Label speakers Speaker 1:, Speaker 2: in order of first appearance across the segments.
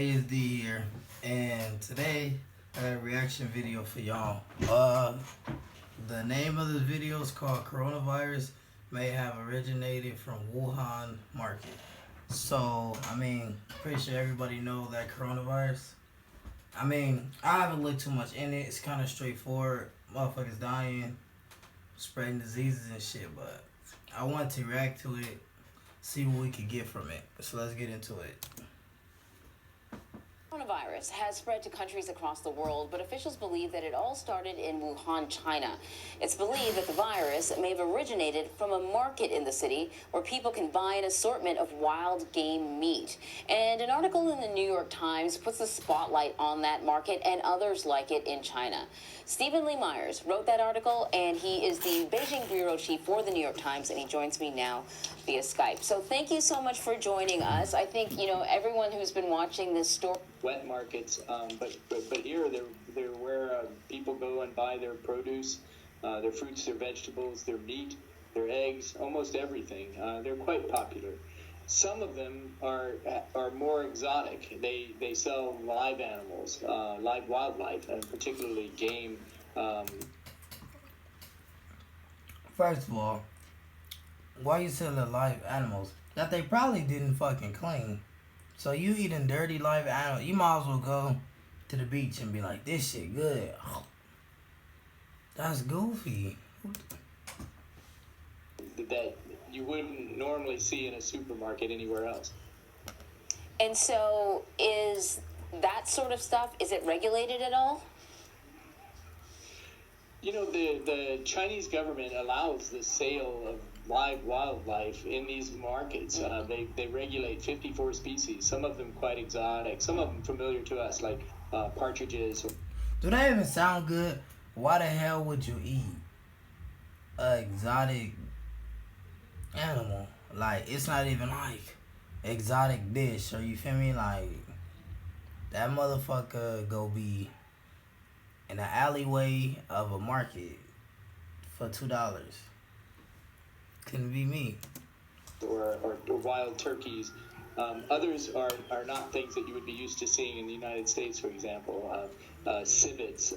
Speaker 1: Is D here, and today I got a reaction video for y'all. The name of this video is called "Coronavirus May Have Originated from Wuhan Market." So, pretty sure everybody know that coronavirus. I haven't looked too much in it. It's kind of straightforward. Motherfuckers dying, spreading diseases and shit. But I want to react to it, see what we could get from it. So let's get into it.
Speaker 2: Coronavirus has spread to countries across the world, but officials believe that it all started in Wuhan, China. It's believed that the virus may have originated from a market in the city where people can buy an assortment of wild game meat. And an article in the New York Times puts the spotlight on that market and others like it in China. Stephen Lee Myers wrote that article, and he is the Beijing bureau chief for the New York Times, and he joins me now via Skype. So thank you so much for joining us. I think, everyone who's been watching this story.
Speaker 3: Wet markets, but here they're where people go and buy their produce, their fruits, their vegetables, their meat, their eggs, almost everything. They're quite popular. Some of them are more exotic. They sell live animals, live wildlife, and particularly game.
Speaker 1: First of all, why you selling live animals that they probably didn't fucking clean? So you eating dirty live animal, you might as well go to the beach and be like, this shit good. Oh, that's goofy.
Speaker 3: That you wouldn't normally see in a supermarket anywhere else.
Speaker 2: And so is that sort of stuff, is it regulated at all?
Speaker 3: The Chinese government allows the sale of live wildlife in these markets. They regulate 54 species, some of them quite exotic, some of them familiar to us, like partridges.
Speaker 1: Do that even sound good? Why the hell would you eat an exotic animal? Like, it's not even like exotic dish, or you feel me? Like, that motherfucker go be in the alleyway of a market for $2. Couldn't be me.
Speaker 3: Or wild turkeys. Others are not things that you would be used to seeing in the United States, for example. Civets,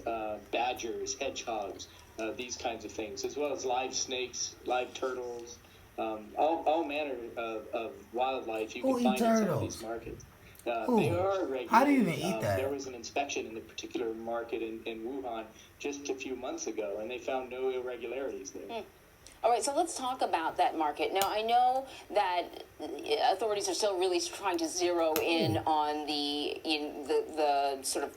Speaker 3: badgers, hedgehogs, these kinds of things, as well as live snakes, live turtles, all manner of wildlife you can find in some of these markets. They are regulated.
Speaker 1: How do you even eat that?
Speaker 3: There was an inspection in the particular market in Wuhan just a few months ago, and they found no irregularities there.
Speaker 2: All right, so let's talk about that market. Now, I know that authorities are still really trying to zero in on the sort of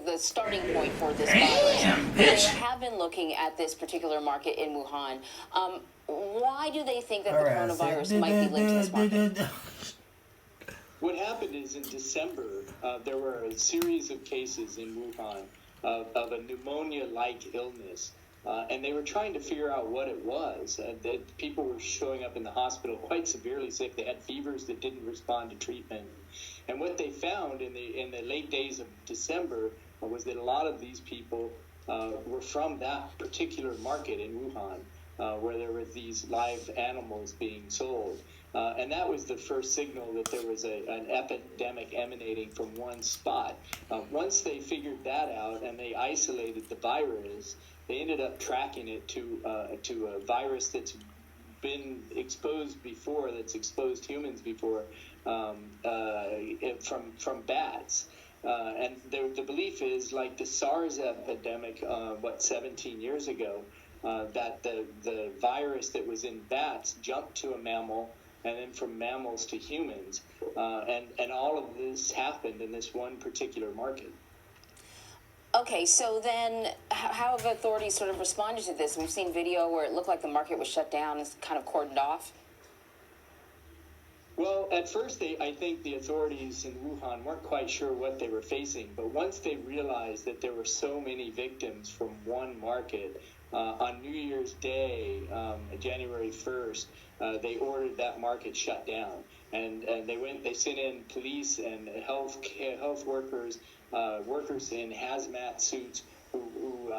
Speaker 2: the starting point for this virus. They have been looking at this particular market in Wuhan. Why do they think that the coronavirus might be linked to this market?
Speaker 3: What happened is in December, there were a series of cases in Wuhan of a pneumonia-like illness. And they were trying to figure out what it was. That people were showing up in the hospital quite severely sick. They had fevers that didn't respond to treatment. And what they found in the late days of December was that a lot of these people were from that particular market in Wuhan, where there were these live animals being sold. And that was the first signal that there was an epidemic emanating from one spot. Once they figured that out and they isolated the virus, they ended up tracking it to a virus that's been exposed before, that's exposed humans before, from bats. And the belief is, like the SARS epidemic, 17 years ago, that the virus that was in bats jumped to a mammal, and then from mammals to humans. And all of this happened in this one particular market.
Speaker 2: Okay, so then how have authorities sort of responded to this? We've seen video where it looked like the market was shut down and kind of cordoned off.
Speaker 3: Well, at first, I think the authorities in Wuhan weren't quite sure what they were facing. But once they realized that there were so many victims from one market, on New Year's Day, January 1st, they ordered that market shut down. And they sent in police and health workers, workers in hazmat suits who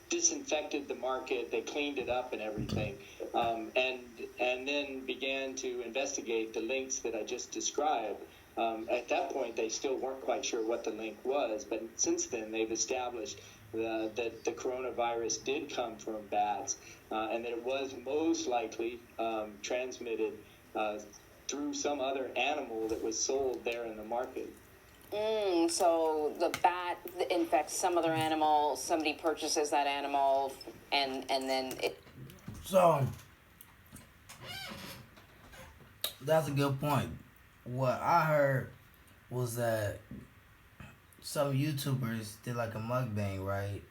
Speaker 3: disinfected the market, they cleaned it up and everything, and then began to investigate the links that I just described. At that point, they still weren't quite sure what the link was, but since then they've established that the coronavirus did come from bats, and that it was most likely transmitted through some other animal that was sold there in the market.
Speaker 2: So the bat infects some other animal, somebody purchases that animal, and then it...
Speaker 1: So that's a good point. What I heard was that some YouTubers did like a mukbang, right?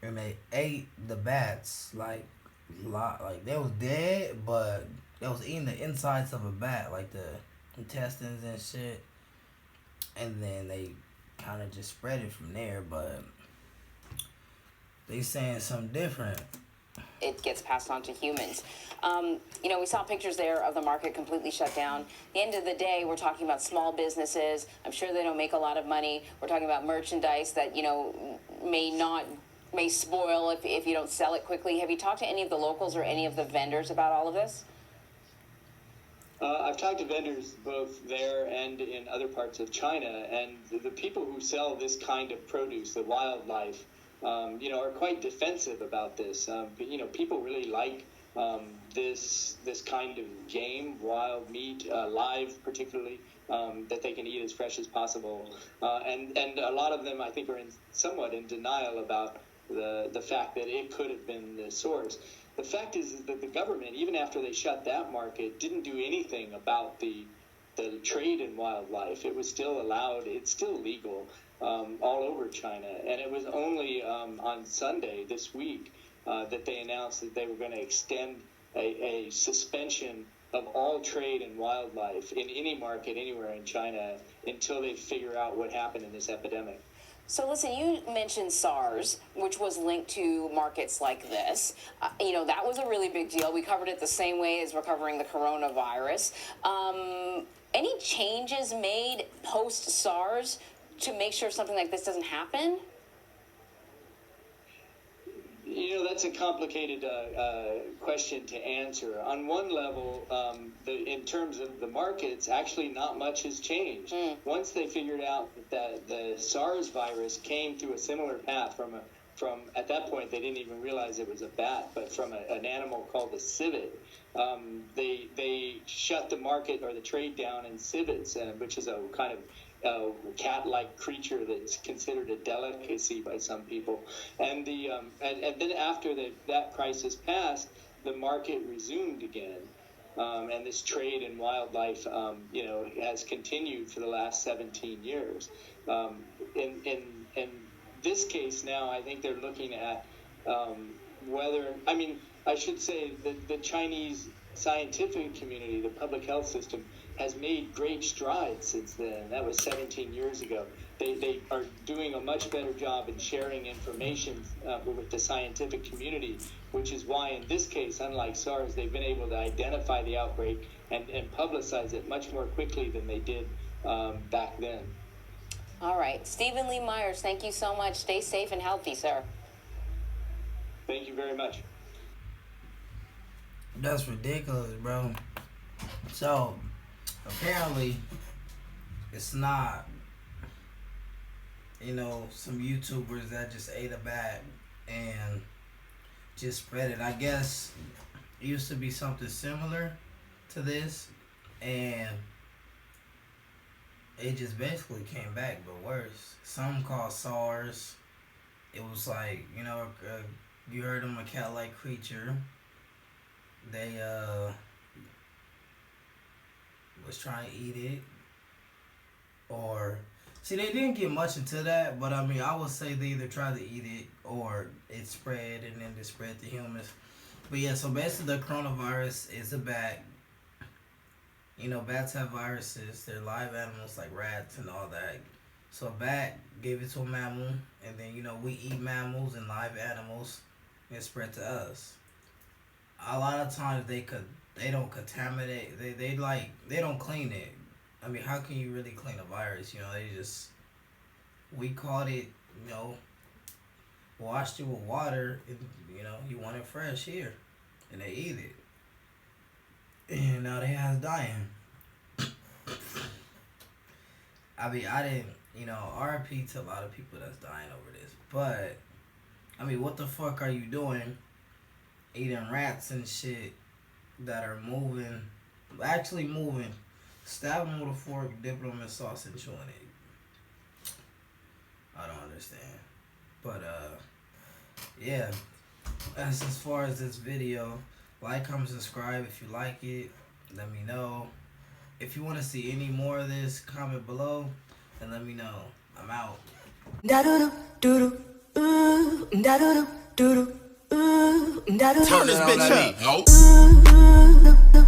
Speaker 1: And they ate the bats like they was dead, but they was eating the insides of a bat, like the intestines and shit. And then they kind of just spread it from there, but they saying something different.
Speaker 2: It gets passed on to humans. We saw pictures there of the market completely shut down. At the end of the day, we're talking about small businesses. I'm sure they don't make a lot of money. We're talking about merchandise that, may spoil if you don't sell it quickly. Have you talked to any of the locals or any of the vendors about all of this?
Speaker 3: I've talked to vendors both there and in other parts of China, and the people who sell this kind of produce, the wildlife, are quite defensive about this. People really like this kind of game, wild meat, live particularly, that they can eat as fresh as possible. And a lot of them, I think, are somewhat in denial about the fact that it could have been the source. The fact is that the government, even after they shut that market, didn't do anything about the trade in wildlife. It was still allowed. It's still legal all over China. And it was only on Sunday this week that they announced that they were going to extend a suspension of all trade in wildlife in any market anywhere in China until they figure out what happened in this epidemic.
Speaker 2: So listen, you mentioned SARS, which was linked to markets like this. That was a really big deal. We covered it the same way as we're covering the coronavirus. Any changes made post-SARS to make sure something like this doesn't happen?
Speaker 3: That's a complicated question to answer. On one level, in terms of the markets, actually not much has changed. Once they figured out that the SARS virus came through a similar path from at that point they didn't even realize it was a bat, but from an animal called the civet. They shut the market or the trade down in civets, which is a kind of cat-like creature that's considered a delicacy by some people, and then after that crisis passed, the market resumed again, and this trade in wildlife, has continued for the last 17 years. In this case now, I think they're looking at I should say that the Chinese scientific community, the public health system, has made great strides since then. That was 17 years ago. They are doing a much better job in sharing information with the scientific community, which is why in this case, unlike SARS, they've been able to identify the outbreak and publicize it much more quickly than they did back then.
Speaker 2: All right. Stephen Lee Myers, thank you so much. Stay safe and healthy, sir.
Speaker 3: Thank you very much.
Speaker 1: That's ridiculous, bro. So apparently it's not some YouTubers that just ate a bat and just spread it. I guess it used to be something similar to this, and it just basically came back but worse. Some called SARS. It was like, you heard them, a cat-like creature. They was trying to eat it, or see, they didn't get much into that, but I would say they either tried to eat it or it spread and then it spread to humans. But yeah, so basically the coronavirus is a bat. Bats have viruses. They're live animals like rats and all that. So a bat gave it to a mammal, and then we eat mammals and live animals, and it spread to us. A lot of times they don't contaminate. They don't clean it. How can you really clean a virus? We caught it. washed it with water, and, you know, you want it fresh here, and they eat it. And now they has dying. I mean, I didn't, you know, RIP to a lot of people that's dying over this. But, I mean, what the fuck are you doing eating rats and shit that are moving, actually moving, stab them with a fork, dip them in sauce and chewing it? I don't understand. But, yeah, that's as far as this video. Like, comment, subscribe if you like it. Let me know. If you want to see any more of this, comment below and let me know. I'm out.
Speaker 4: Turn this bitch up, yo.